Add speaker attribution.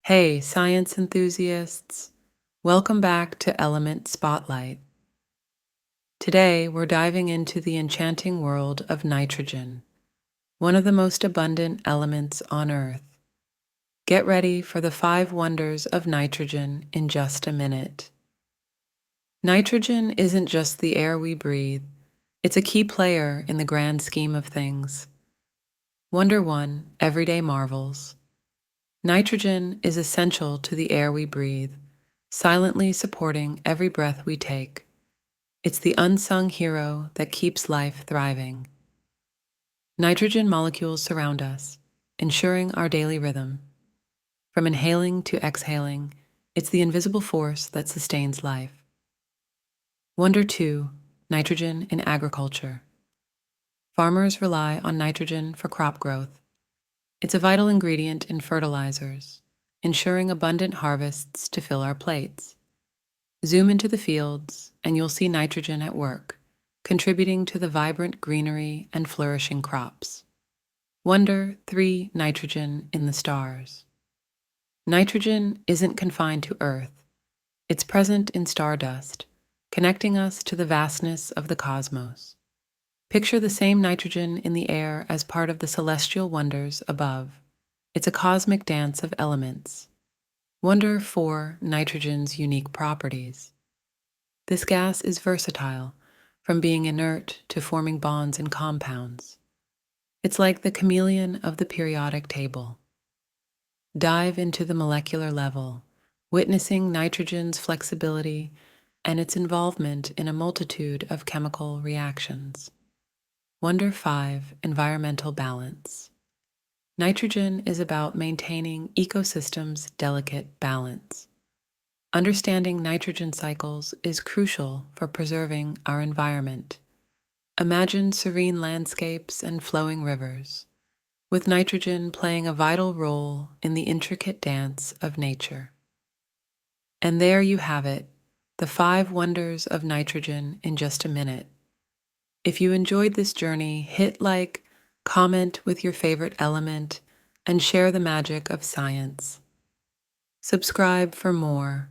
Speaker 1: Hey, science enthusiasts! Welcome back to Element Spotlight. Today, we're diving into the enchanting world of nitrogen, one of the most abundant elements on Earth. Get ready for the 5 wonders of nitrogen in just a minute. Nitrogen isn't just the air we breathe, it's a key player in the grand scheme of things. Wonder 1, Everyday Marvels. Nitrogen is essential to the air we breathe, silently supporting every breath we take. It's the unsung hero that keeps life thriving. Nitrogen molecules surround us, ensuring our daily rhythm. From inhaling to exhaling, it's the invisible force that sustains life. Wonder 2, Nitrogen in agriculture. Farmers rely on nitrogen for crop growth. It's a vital ingredient in fertilizers, ensuring abundant harvests to fill our plates. Zoom into the fields, and you'll see nitrogen at work, contributing to the vibrant greenery and flourishing crops. Wonder 3, Nitrogen in the stars. Nitrogen isn't confined to Earth. It's present in stardust, connecting us to the vastness of the cosmos. Picture the same nitrogen in the air as part of the celestial wonders above. It's a cosmic dance of elements. Wonder 4, Nitrogen's unique properties. This gas is versatile, from being inert to forming bonds and compounds. It's like the chameleon of the periodic table. Dive into the molecular level, witnessing nitrogen's flexibility and its involvement in a multitude of chemical reactions. Wonder 5, Environmental balance. Nitrogen is about maintaining ecosystems' delicate balance. Understanding nitrogen cycles is crucial for preserving our environment. Imagine serene landscapes and flowing rivers, with nitrogen playing a vital role in the intricate dance of nature. And there you have it, the 5 wonders of nitrogen in just a minute. If you enjoyed this journey, hit like, comment with your favorite element, and share the magic of science. Subscribe for more.